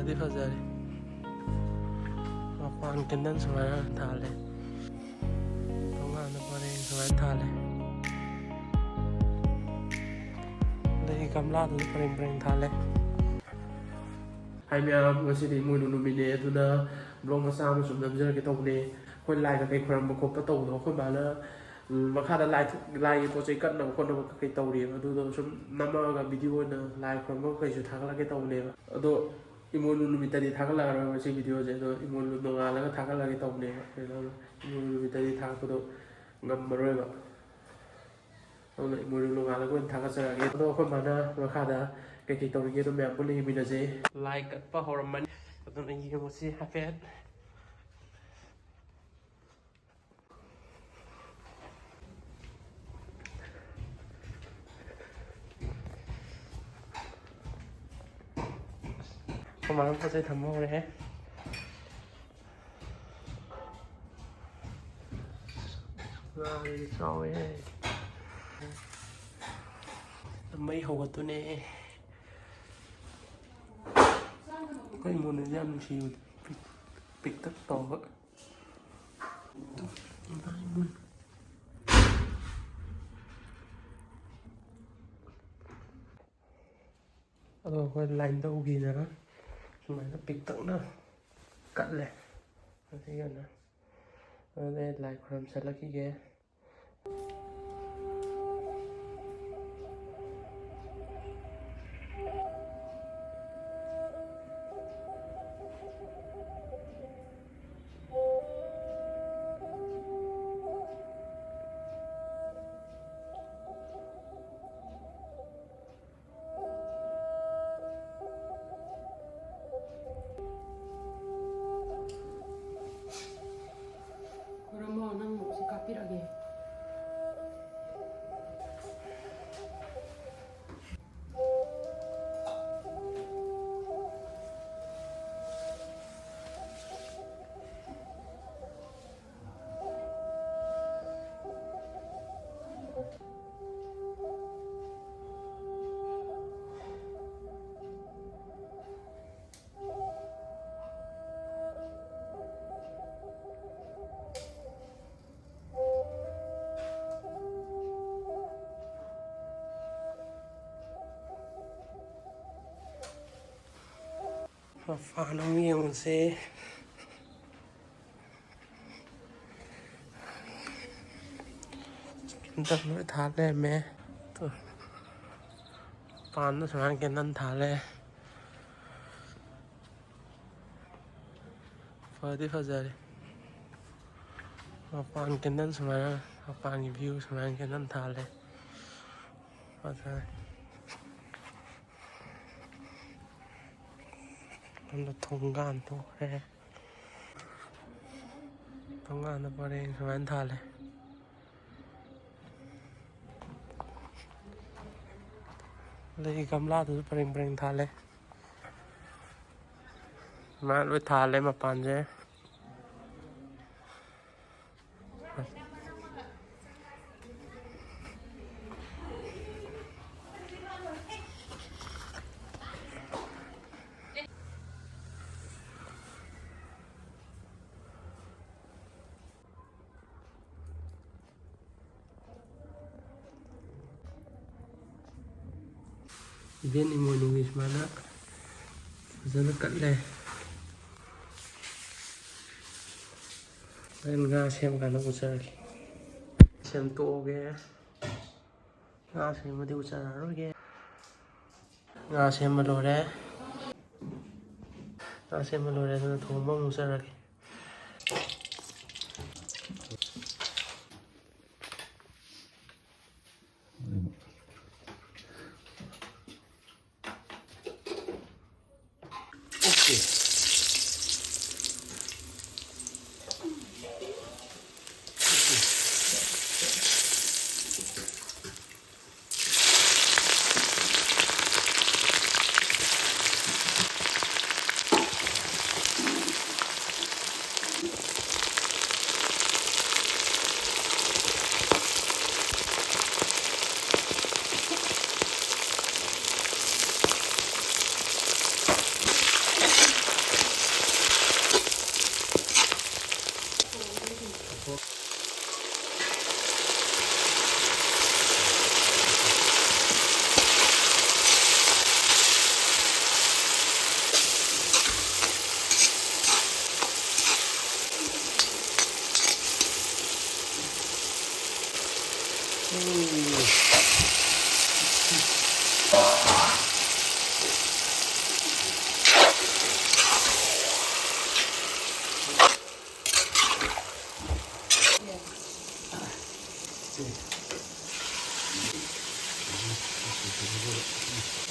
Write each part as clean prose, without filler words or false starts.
ꯐꯗꯤ ꯐꯖꯔꯦ ꯃꯄꯥꯟ ꯀꯦꯟꯗꯜ ꯁꯨꯃꯥꯏꯅ ꯊꯥꯜꯂꯦ ꯇꯣꯉꯥꯟꯅ ꯄꯔꯦꯡ ꯁꯨꯃꯥꯏꯅ ꯊꯥꯜꯂꯦ ꯑꯗꯒꯤ ꯒꯝꯂꯥꯗꯁꯨ ꯄꯔꯦꯡ ꯄꯔꯦꯡ ꯊꯥꯜꯂꯦ ꯍꯥꯏ ꯃꯌꯥꯝ ꯉꯁꯤꯗꯤ ꯏꯃꯣꯏꯅꯨ ꯅꯨꯃꯤꯠꯅꯦ ꯑꯗꯨꯅ ꯕ꯭ꯂꯣꯛ ꯃꯆꯥ ꯑꯃ ꯁꯨꯝ ꯅꯝꯖꯔꯒꯦ ꯇꯧꯕꯅꯦ ꯑꯩꯈꯣꯏ ꯂꯥꯏ ꯀꯩꯀꯩ ꯈꯣꯏꯔꯝꯕ ꯈꯣꯠꯄ ꯇꯧꯕꯗꯣ ꯑꯩꯈꯣꯏ ꯕꯥꯅ ꯃꯈꯥꯗ ꯂꯥꯏꯒꯤ ꯄꯣꯠ ꯆꯩ ꯀꯠꯅꯕ ꯈꯣꯠꯅꯕ ꯀꯩ ꯇꯧꯔꯤꯑꯕ ꯑꯗꯨꯗꯣ ꯁꯨꯝ ꯅꯝꯃꯒ ꯚꯤꯗꯤꯑꯣ ꯑꯣꯏꯅ ꯂꯥꯏ ꯈꯣꯏꯔꯝꯕ ꯀꯩꯁꯨ ꯊꯥꯒꯠꯂꯛꯀꯦ ꯇꯧꯕꯅꯦꯕ ꯑꯗꯣ ꯏꯃꯣꯏꯅꯨ ꯅꯨꯃꯤꯠꯇꯗꯤ ꯊꯥꯒꯠꯂꯛꯑꯔꯣꯏ ꯃꯁꯤ ꯚꯤꯗꯤꯑꯣꯁꯦ ꯑꯗꯣ ꯏꯃꯣꯏꯅꯨ ꯅꯣꯡꯉꯥꯜꯂꯒ ꯊꯥꯒꯠꯂꯛꯑꯒꯦ ꯇꯧꯕꯅꯦꯕ ꯀꯩꯅꯣ ꯏꯃꯣꯏꯅꯨ ꯅꯨꯃꯤꯠꯇꯗꯤ ꯊꯥꯒꯠꯄꯗꯣ ꯉꯝꯃꯔꯣꯏꯕ ꯑꯗꯨꯅ ꯏꯃꯣꯏꯅꯨ ꯅꯣꯡꯉꯥꯜꯂꯒ ꯑꯣꯏꯅ ꯊꯥꯒꯠꯆꯔꯛꯑꯒꯦ ꯑꯗꯣ ꯑꯩꯈꯣꯏ ꯕꯥꯅ ꯃꯈꯥꯗ ꯀꯩꯀꯩ ꯇꯧꯔꯤꯒꯦ ꯑꯗꯨꯝ ꯃꯌꯥꯝ ꯄꯨꯟꯅ ꯌꯦꯡꯃꯤꯟꯅꯁꯦ ꯂꯥꯏ ꯀꯠꯄ ꯍꯧꯔꯝꯃꯅꯤ ꯑꯗꯨꯅ ꯌꯦꯡꯉꯨꯁꯤ ꯍꯥꯏꯐꯦꯠ ꯀꯃꯥꯏꯅ ꯄꯣꯠ ꯆꯩ ꯊꯝꯕ ꯍꯧꯔꯦ ꯉꯥꯗꯤ ꯆꯥꯎꯋꯦ ꯃꯩ ꯍꯧꯒꯠꯇꯨꯅꯦ ꯑꯩꯈꯣꯏ ꯏꯃꯣꯏꯅꯨꯁꯦ ꯌꯥꯝ ꯅꯨꯡꯁꯤꯕꯗ ꯄꯤꯛꯇꯛ ꯇꯧꯕ ꯑꯗꯣ ꯑꯩꯈꯣই ꯂꯥꯏꯟꯗꯧꯒꯤꯅ ꯁꯨꯃꯥꯏꯅ ꯄꯤꯛꯇꯛꯅ ꯀꯠꯂꯦ ꯑꯁꯤꯒꯅ ꯑꯗꯨꯗꯩ ꯂꯥꯏ ꯈꯨꯔꯨꯝꯁꯜꯂꯛꯈꯤꯒꯦ ꯀꯥꯞꯄꯤꯔꯒꯦ ꯃꯄꯥꯟ ꯑꯃ ꯌꯦꯡꯉꯨꯁꯦ ꯀꯦꯟꯗꯜ ꯂꯣꯏ ꯊꯥ ꯂꯩꯔꯝꯃꯦ ꯃꯄꯥꯟꯗ ꯁꯨꯃꯥꯏꯅ ꯀꯦꯟꯗꯜ ꯊꯥꯜꯂꯦ ꯐꯗꯤ ꯐꯖꯔꯦ ꯃꯄꯥꯟ ꯀꯦꯟꯗꯜ ꯁꯨꯃꯥꯏꯅ ꯃꯄꯥꯟꯒꯤ ꯚ꯭ꯌꯨ ꯁꯨꯃꯥꯏꯅ ꯀꯦꯟꯗꯜ ꯊꯥꯜꯂꯦ ꯐꯖꯔꯦ ꯑꯗꯨ ꯊꯣꯡꯒꯥꯟ ꯊꯣꯛꯈ꯭ꯔꯦ ꯊꯣꯡꯒꯥꯟꯗ ꯄꯔꯦꯡ ꯁꯨꯃꯥꯏꯅ ꯊꯥꯜꯂꯦ ꯑꯗꯒꯤ ꯒꯝꯂꯥꯗꯁꯨ ꯄꯔꯦꯡ ꯄꯔꯦꯡ ꯊꯥꯜꯂꯦ ꯁꯨꯃꯥꯏꯅ ꯂꯣꯏ ꯊꯥꯜꯂꯦ ꯃꯄꯥꯟꯁꯦ ꯏꯚꯦꯟ ꯏꯃꯣꯏꯅꯨꯒꯤ ꯁꯨꯃꯥꯏꯅ ꯐꯖꯅ ꯀꯠꯂꯦ ꯍꯣꯔꯦꯟ ꯉꯥ ꯁꯦꯝꯀꯥꯟꯗ ꯎꯖꯔꯒꯦ ꯁꯦꯝꯇꯣꯛꯑꯒꯦ ꯉꯥ ꯁꯦꯝꯕꯗꯤ ꯎꯖꯔꯔꯣꯏꯒꯦ ꯉꯥ ꯁꯦꯝꯕ ꯂꯣꯏꯔꯦ ꯉꯥ ꯁꯦꯝꯕ ꯂꯣꯏꯔꯦ ꯑꯗꯨꯅ ꯊꯣꯡꯕ ꯑꯃꯨꯛ ꯎꯖꯔꯒꯦ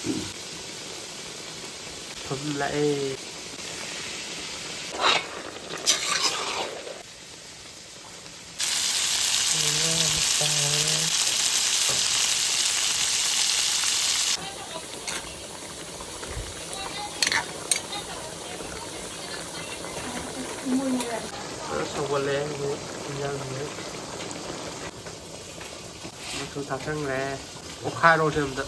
thấm lại xong qua lẽ với ra rồi chúng ta sang lẽ khai rồi xem được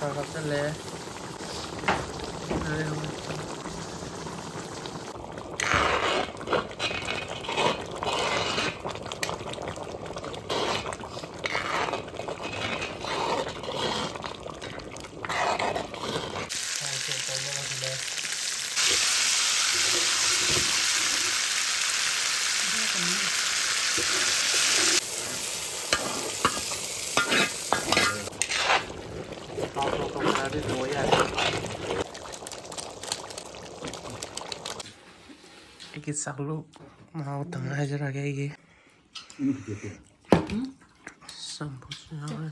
thật rất lẽ đi tối à cái sắc lúc mau tầng hai giờ ra cái xong bút rồi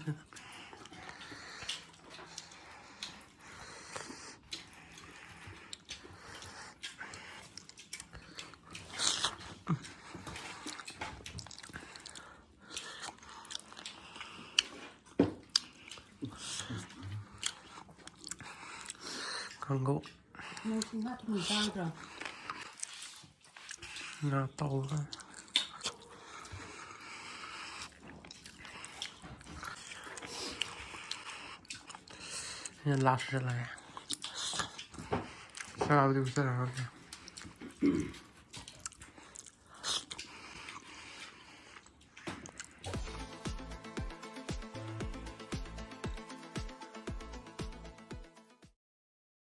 con gỗ nó to quá nên lát ra lại sao đi sẽ là